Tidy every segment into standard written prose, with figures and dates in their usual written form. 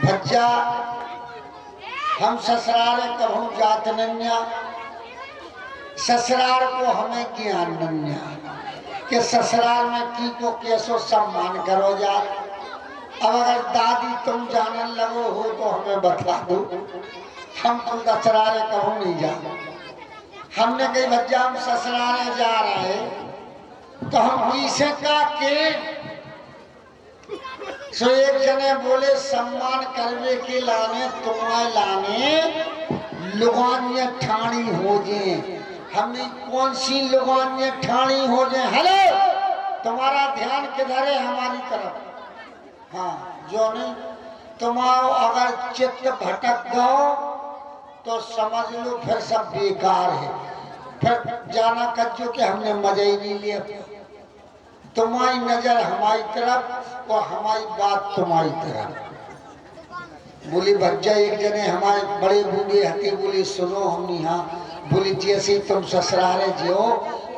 भज्जा हम ससुराल कहूँ जात नन्या, ससुराल को हमें ज्ञान नन्या कि ससुराल में की को कैसो सम्मान करो जा। अब अगर दादी तुम जानने लगो हो तो हमें बता दो, हम तुम ससुराल कहूँ नहीं जा। हमने कही भज्जा हम ससुराल जा रहे तो हम किसे का के सो एक जने बोले सम्मान करवे के लाने तुम्हारे लाने लुगानिया ठाणी हो जे। हमने कौन सी लुगानिया ठाणी हो जे? हेलो, तुम्हारा ध्यान किधर है? हमारी तरफ। हाँ, जो नहीं तुम्हारा अगर चित्त भटक गो तो समझ लो फिर सब बेकार है, फिर जाना कज्जो के हमने मजा ही नहीं लिया। तुम्हारी नजर हमारी तरफ और हमारी बात तुम्हारी तरफ। बोली भज्जा एक जने हमारे बड़े बूढ़े हते बोली सुनो हम यहाँ बोली जैसे तुम ससुराले जो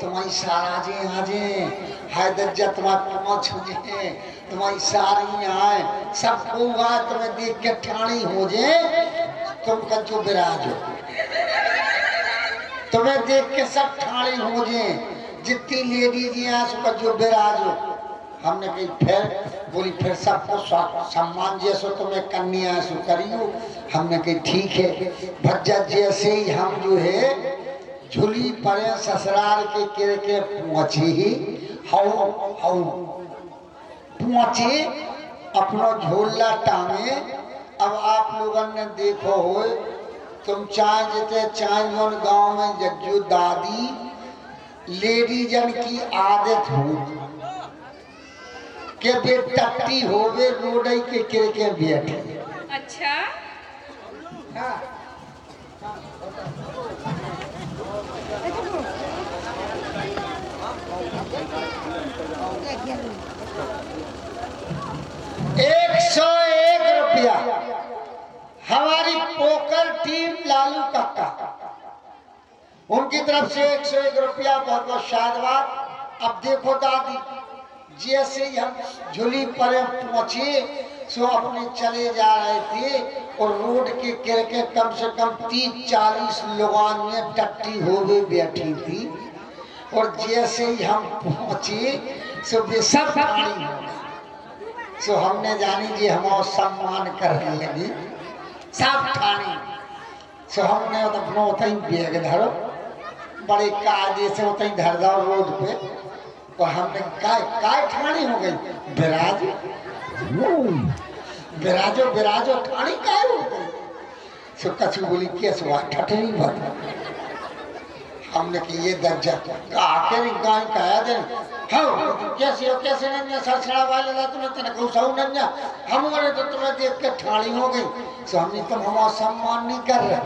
तुम्हारी सारा जे आजे हाय दज्जा तुम्हारी पहुँच जे तुम्हारी सारी आए सबको आए तुम्हें देख के ठाणी हो जे तुम कज्जो विराजो, तुम्हें देख के सब ठाणी हो जे जितनी लेडीज यहाँ सुका जो बिराजो। हमने कही फिर बोली फिर सबको सम्मान जैसो तुम्हें कन्या सु करियो। हमने कही ठीक है भज्जा जैसे ही हम जो है झुली पड़े ससुराल के किर के पहुंचे ही हाउ हाउ पहुंचे अपना झोला टांगे। अब आप लोगों ने देखो हो तुम चाय जीते चाय मन गाँव में जज्जू दादी लेडीजन की आदत हो के बे टट्टी होवे रोडई के किरके बैठे। अच्छा हाँ। ₹101 हमारी पोकर टीम लालू काका उनकी तरफ से ₹101 बहुत बहुत शादवाद। अब देखो दादी जैसे ही हम झुली पर पहुंचे सो अपने चले जा रहे थे और रोड के किरके कम से कम 30-40 लोगों में टट्टी हो गई बैठी थी और जैसे ही हम पहुंचे सो वे सब ठाणी हो गए। सो हमने जानी जी हमारा सम्मान करने लगी सब ठाणी। सो हमने अपना उतई बैग धरो बड़े कायदे से उतई धर दो रोड पे और हमने काय ठाणी हो गई बिराजो बिराजो बिराजो ठाणी काय हो गई। सो कछु बोली कैसे हुआ ठठरी बात। हमने कि ये दर्जा आके नहीं गाय कहा दे हाँ कैसे हो कैसे नहीं ससुरा वाले ला तुम्हें तने को सौ नहीं हम वाले तो तुम्हें देख के ठाणी हो गई। सो हमने तुम हमारा सम्मान नहीं कर रहे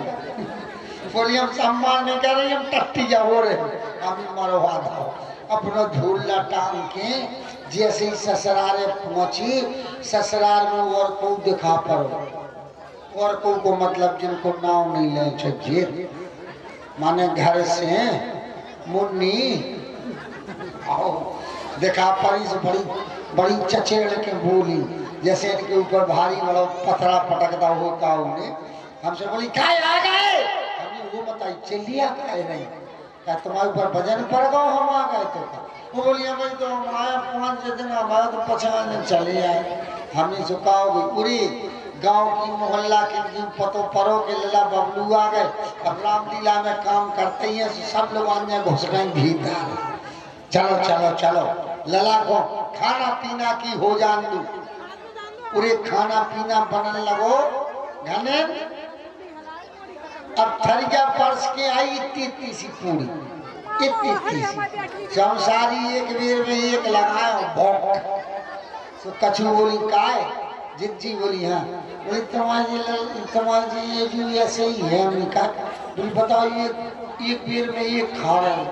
बोली हम सम्मान नहीं कर रहे हम टट्टी जा हो रहे हम मरवा दो अपना झूला टांग के जैसे ही ससुराल पहुंची ससुराल में और को दिखा पड़ो और को मतलब जिनको नाव नहीं ले चाहिए माने घर से मुन्नी आओ दिखा पड़ी से बड़ी बड़ी चचेड़ के बोली जैसे इनके ऊपर भारी बड़ा पथरा पटकता होता उन्हें हमसे बोली काय आ गए हमने वो बताई चलिया काय नहीं क्या तुम्हारे ऊपर भजन पड़ गो हम आ गए तो वो बोलिए भाई तो आया 5 दिन हमारा तो 50 दिन चले आए हमने झुकाओगे पूरी गांव की मोहल्ला की पतो परो के लला बबलू आ गए अब रामलीला में काम करते ही सब लोग आने घुस गए भीतर। चलो चलो चलो लला को खाना पीना की हो जान दू पूरे खाना पीना बनने लगो घने। अब थरिया परस के आई इतनी सी पूरी इतनी सी संसारी एक बेर में एक लगाया भौंक। तो कछु बोली काय जिज्जी बोली हाँ बोली तुम्हारी ये जो ऐसे ही है हमने कहा बोली बताओ ये एक बेर में एक खा रहे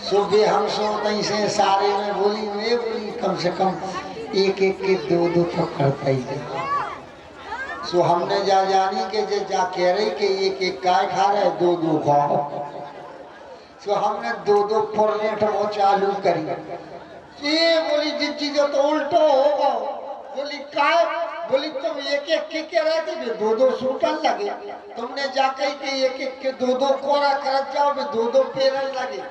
सुबह हम सोते से सारे में बोली वे बोली कम से कम एक एक के दो तो करता ही है। सो हमने जा जानी के जा कह रही कि एक एक काय खा रहे 2-2 खाओ। सो हमने 2-2 फोरनेट वो चालू करी ये बोली जिज्जी जो तो उल्टो होगा बोली काय बोली तुम एक एक के कह रहे थे दो दो सूटन लगे, तुमने जाकर के एक एक के दो दो कोरा कर जाओ दो दो पेरन लगे।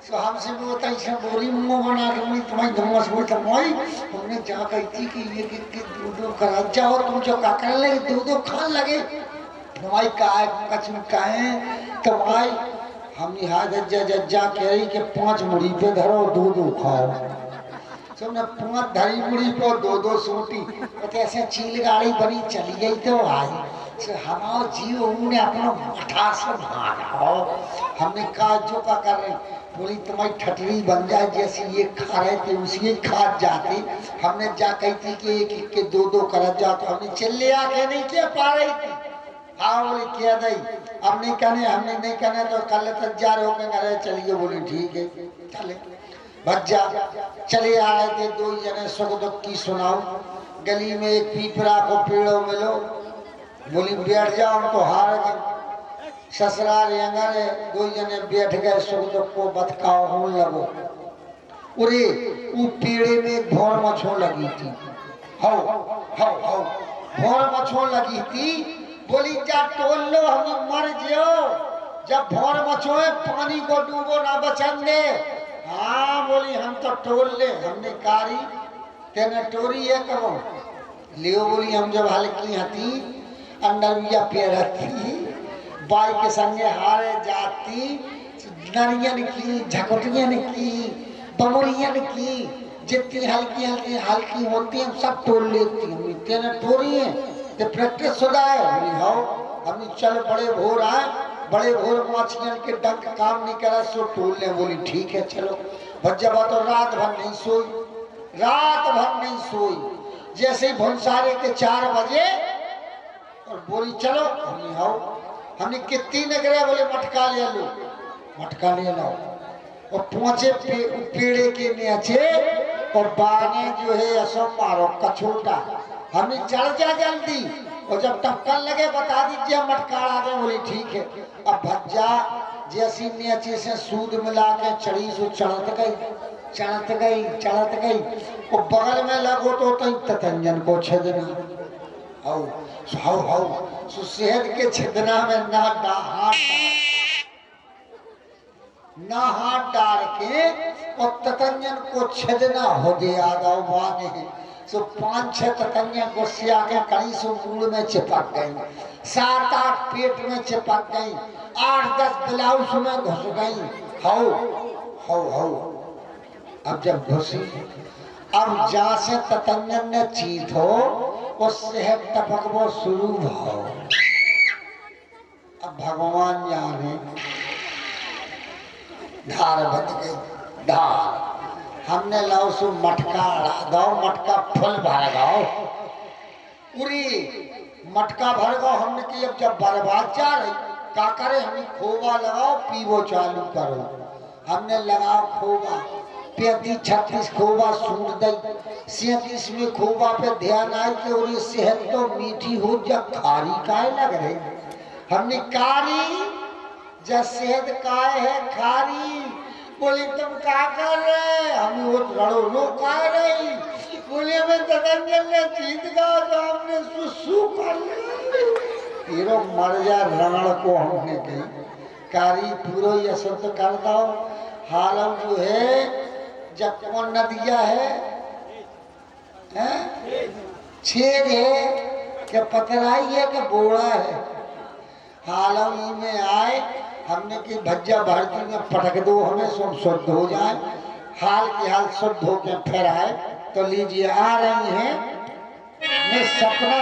तो हमसे भी बताई से बोरी मुंह बना के तुम्हारी धम्मस बोल तमाई तुमने जा कही थी कि एक एक के दो दो करा जाओ, तुम जो का कर लगे दो दो खान लगे तुम्हारी काय कचू काहे तुम्हारी हम हाथ जज्जा कह रही कि 5 मुड़ी पे धरो दो दो खाओ, तुमने 5 धरी मुड़ी पे दो दो सूटी तो ऐसे चील गाड़ी बनी चली गई तो आई हमारा जीव उन्होंने अपना मठा से भागा। हमने कहा जो का कर रहे बोली तुम्हारी ठटरी बन जाए जैसी ये खा रहे थे उसी खा जाती। हमने जा कही थी कि एक एक के दो दो कर जाओ तो हमने चिल्ले आके नहीं क्या पा रही थी। हाँ बोली क्या दई अब नहीं कहने, हमने नहीं कहने तो कल तक जा रहे होंगे अरे चलिए। बोली ठीक है चले भज्जा चले आ रहे थे दो जने सुख दुख की सुनाओ। गली में एक पीपरा को पेड़ों मिलो, बोली बैठ जाओ उनको हार गए ससुराल अंगने दो जने बैठ गए सुख दुख को बतकाओ होने लगो। उरे वो पेड़े में एक भौर मछो लगी थी, हाउ हाउ हाउ भौर मछो लगी थी। बोली जा टोल लो हम मर जियो, जब भौर मछो है पानी को डूबो ना बचन दे। हाँ बोली हम तो टोल ले, हमने कारी तेने टोरी है करो लियो। बोली हम जब हल्की हती अंडर बिया पैर थी बाई के संगे हारे जाती नरियन की झकुटियन की बमुरियन की जितनी हल्की हल्की हल्की होती हैं सब टोल लेती हैं। तेने टोरी है तो प्रैक्टिस हो जाए। हमने चल बड़े भोर आए, बड़े भोर माछियन के डंक काम नहीं करा सो टोल ले। बोली ठीक है चलो भज्जा तो रात भर नहीं सोई, रात भर नहीं सोई। जैसे ही भंसारे के 4 बजे और बोली चलो हमने हमने कितनी नगरे बोले मटका ले लो, मटका ले लो और पहुंचे पेड़े के नीचे और बाने जो है ऐसा मारो कछोटा। हमने चढ़ जा जल्दी और जब टपकन लगे बता दीजिए मटका आ गए। बोली ठीक है। अब भज्जा जैसी नीचे से सूद मिला के चढ़ी सो चढ़त गई चढ़त गई चढ़त गई और बगल में लगो तो ततंजन को छेदना हाउ हाउ हाउ सेहत के छेदना में ना हाथ डाल के और ततंजन को छेदना हो दे आगा बाने सो 5-6 ततंजन को सिया के कहीं से मूड में चिपक गई, 7-8 पेट में चिपक गई, 8-10 ब्लाउज में घुस गई। हाउ हाउ हाउ अब जब घुसी अब जहाँ से ततंजन ने चीत हो उससे टपक वो शुरू भाव। अब भगवान जाने धार बन गई धार। हमने लाओ सो मटका दो, मटका फुल भर गाओ पूरी मटका भर गो। हमने की अब जब बर्बाद जा रही का करे हमें खोवा लगाओ पीवो चालू करो। हमने लगाओ खोवा 35-36 खोवा सूट दई 37 में खोवा पे ध्यान आए कि और ये सेहत तो मीठी हो जब खारी काहे लग रही। हमने कारी जब सेहत काहे है खारी। बोली तुम क्या कर रहे, हम वो लड़ो रो कह रही। बोले मैं ततंजन ने जीत गया तो हमने सुसु कर हीरो मर जा रण को हमने कही कारी पूरा ये सब तो कर दो। हालम जो है जब कौन नदिया है छेद है कि पतराई है कि बोड़ा है। हालम में आए हमने की भज्जा भरती में पटक दो हमें सब शुद्ध हो जाए। हाल के हाल शुद्ध होके फिर आए तो लीजिए आ रही हैं मैं सपना